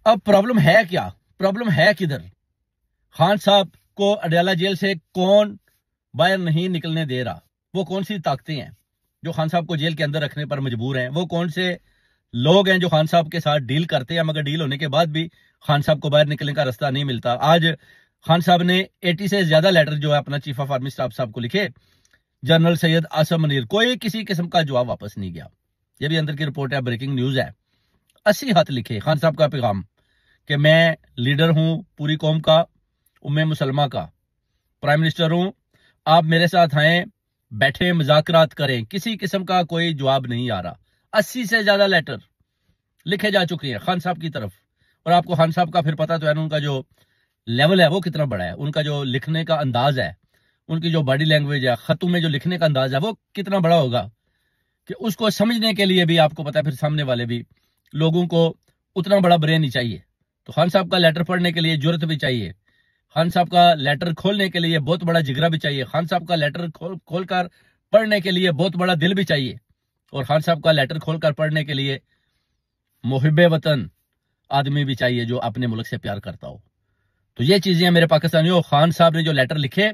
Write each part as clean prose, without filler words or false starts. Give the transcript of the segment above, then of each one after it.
अब प्रॉब्लम है क्या, प्रॉब्लम है किधर? खान साहब को अडयाला जेल से कौन बाहर नहीं निकलने दे रहा? वो कौन सी ताकतें हैं जो खान साहब को जेल के अंदर रखने पर मजबूर हैं? वो कौन से लोग हैं जो खान साहब के साथ डील करते हैं, मगर डील होने के बाद भी खान साहब को बाहर निकलने का रास्ता नहीं मिलता? आज खान साहब ने 80 से ज्यादा लेटर जो है अपना चीफ ऑफ आर्मी स्टाफ साहब को लिखे, जनरल सैयद आसम मुनीर, कोई किसी किस्म का जवाब वापस नहीं गया। ये भी अंदर की रिपोर्ट है, ब्रेकिंग न्यूज है। 80 खत लिखे खान साहब का पैगाम कि मैं लीडर हूं पूरी कौम का, उम्मे मुसलमा का, प्राइम मिनिस्टर हूं, आप मेरे साथ आए, बैठे, मुज़ाकरात करें। किसी किस्म का कोई जवाब नहीं आ रहा। 80 से ज्यादा लेटर लिखे जा चुके हैं खान साहब की तरफ। और आपको खान साहब का फिर पता तो है, उनका जो लेवल है वो कितना बड़ा है, उनका जो लिखने का अंदाज है, उनकी जो बॉडी लैंग्वेज है, खतों में जो लिखने का अंदाज है वो कितना बड़ा होगा कि उसको समझने के लिए भी आपको पता है फिर सामने वाले भी लोगों को उतना बड़ा ब्रेन ही चाहिए। तो खान साहब का लेटर पढ़ने के लिए जुर्रत भी चाहिए, खान साहब का लेटर खोलने के लिए बहुत बड़ा जिगरा भी चाहिए, खान साहब का लेटर खोलकर पढ़ने के लिए बहुत बड़ा दिल भी चाहिए, और खान साहब का लेटर खोलकर पढ़ने के लिए मुहिब्बे वतन आदमी भी चाहिए जो अपने मुल्क से प्यार करता हो। तो ये चीजें मेरे पाकिस्तानियों, खान साहब ने जो लेटर लिखे,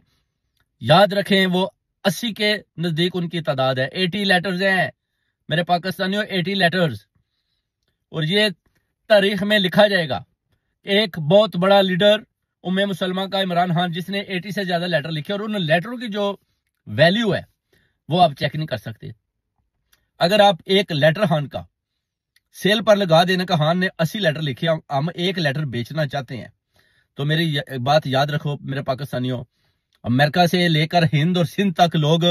याद रखें वो 80 के नजदीक उनकी तादाद है। 80 लेटर्स हैं मेरे पाकिस्तानियों, 80 लेटर्स। और ये तारीख में लिखा जाएगा। एक बहुत बड़ा लीडर उम्मे मुसलमान का इमरान खान, जिसने 80 से ज्यादा लेटर लिखे, और उन लेटरों की जो वैल्यू है वो आप चेक नहीं कर सकते। अगर आप एक लेटर खान का सेल पर लगा देने का, खान ने 80 लेटर लिखे, हम एक लेटर बेचना चाहते हैं, तो मेरी बात याद रखो मेरे पाकिस्तानियों, अमेरिका से लेकर हिंद और सिंध तक लोग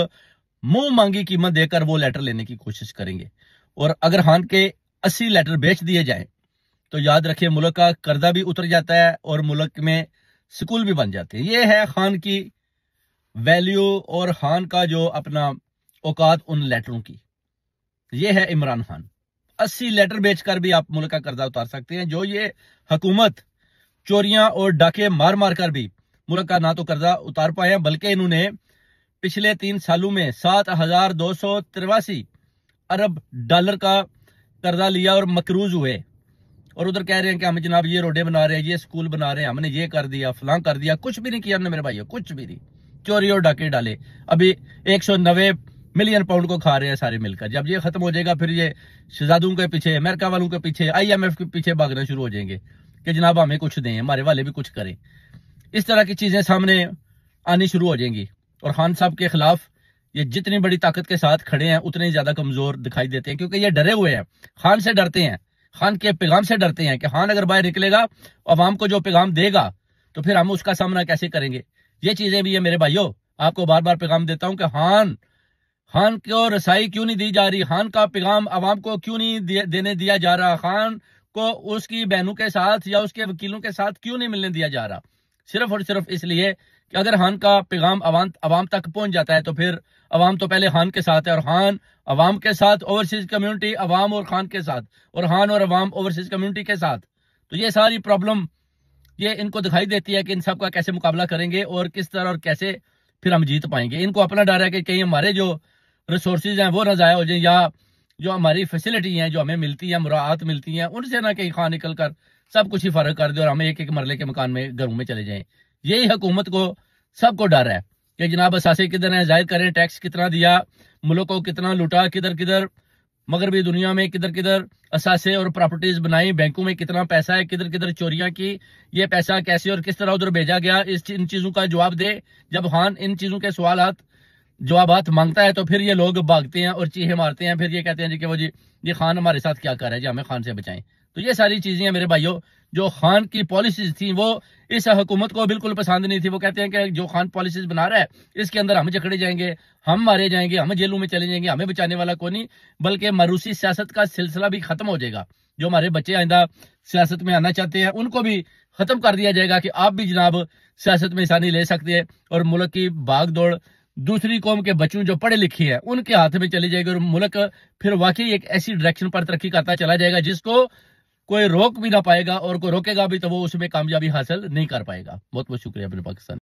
मुंह मांगी कीमत देकर वो लेटर लेने की कोशिश करेंगे। और अगर खान के 80 लेटर बेच दिए जाएं तो याद रखिए मुल्क का कर्जा भी उतर जाता है और मुल्क में स्कूल भी बन जाते हैं। ये है खान की वैल्यू और खान का जो अपना औकात उन लेटरों की। ये है इमरान खान। 80 लेटर बेचकर भी आप मुल्क का कर्जा उतार सकते हैं। जो ये हुकूमत चोरियां और डाके मार मार कर भी मुल्क का ना तो कर्जा उतार पाए हैं, बल्कि इन्होंने पिछले 3 सालों में 7,283 अरब डॉलर का कर्जा लिया और मकरूज हुए। और उधर कह रहे हैं कि हम जनाब ये रोडें बना रहे हैं, ये स्कूल बना रहे हैं, हमने ये कर दिया, फलां कर दिया। कुछ भी नहीं किया हमने मेरे भाइयों, कुछ भी नहीं। चोरी और डाके डाले। अभी 190 मिलियन पाउंड को खा रहे हैं सारे मिलकर। जब ये खत्म हो जाएगा फिर ये शहजादों के पीछे, अमेरिका वालों के पीछे, IMF के पीछे भागना शुरू हो जाएंगे कि जनाब हमें कुछ दें, हमारे वाले भी कुछ करें। इस तरह की चीजें सामने आनी शुरू हो जाएंगी। और खान साहब के खिलाफ ये जितनी बड़ी ताकत के साथ खड़े हैं उतने ही ज्यादा कमजोर दिखाई देते हैं, क्योंकि ये डरे हुए हैं। खान से डरते हैं, खान के पैगाम से डरते हैं कि खान अगर बाहर निकलेगा, अवाम को जो पैगाम देगा तो फिर हम उसका सामना कैसे करेंगे। ये चीजें भी है मेरे भाइयों। आपको बार बार पैगाम देता हूं कि खान को रसाई क्यों नहीं दी जा रही, खान का पैगाम अवाम को क्यों नहीं देने दिया जा रहा, खान को उसकी बहनों के साथ या उसके वकीलों के साथ क्यों नहीं मिलने दिया जा रहा। सिर्फ और सिर्फ इसलिए कि अगर खान का पैगाम अवाम तक पहुंच जाता है तो फिर अवाम तो पहले खान के साथ है, और खान अवाम के साथ, ओवरसीज कम्युनिटी अवाम और खान के साथ, और खान और अवाम ओवरसीज कम्युनिटी के साथ। तो ये सारी प्रॉब्लम ये इनको दिखाई देती है कि इन सब का कैसे मुकाबला करेंगे और किस तरह और कैसे फिर हम जीत पाएंगे। इनको अपना डर है कि कहीं हमारे जो रिसोर्सेज हैं वो न ज़ाया हो जाए, या जो हमारी फैसिलिटी हैं जो हमें मिलती है, मुराद मिलती हैं, उनसे ना कहीं खान निकल कर सब कुछ ही फर्क कर दे और हमें एक एक मरले के मकान में घरों में चले जाएं। यही हुकूमत को सबको डर है कि जनाब असासे किधर हैं, जाहिर करें टैक्स कितना दिया, मुल्क को कितना लूटा, किधर किधर मगरबी दुनिया में किधर किधर असासे और प्रॉपर्टीज बनाई, बैंकों में कितना पैसा है, किधर किधर चोरियां की, ये पैसा कैसे और किस तरह उधर भेजा गया, इन चीजों का जवाब दे। जब खान इन चीजों के जवाबात मांगता है तो फिर ये लोग भागते हैं और चीखे मारते हैं, फिर ये कहते हैं जी कि वो जी ये खान हमारे साथ क्या कर रहा है जी, हमें खान से बचाएं। तो ये सारी चीजें हैं मेरे भाइयों। जो खान की पॉलिसीज थी वो इस हुकूमत को बिल्कुल पसंद नहीं थी। वो कहते हैं कि जो खान पॉलिसीज बना रहा है इसके अंदर हम जकड़े जाएंगे, हम मारे जाएंगे, हम जेलों में चले जाएंगे, हमें बचाने वाला कोई नहीं, बल्कि मरूसी सियासत का सिलसिला भी खत्म हो जाएगा। जो हमारे बच्चे आइंदा सियासत में आना चाहते हैं उनको भी खत्म कर दिया जाएगा कि आप भी जनाब सियासत में हिस्सा नहीं ले सकते हैं, और मुल्क की भाग दौड़ दूसरी कौम के बच्चों जो पढ़े लिखे हैं उनके हाथ में चली जाएगी, और मुल्क फिर वाकई एक ऐसी डायरेक्शन पर तरक्की करता चला जाएगा जिसको कोई रोक भी ना पाएगा, और कोई रोकेगा भी तो वो उसमें कामयाबी हासिल नहीं कर पाएगा। बहुत बहुत शुक्रिया अपने पाकिस्तान।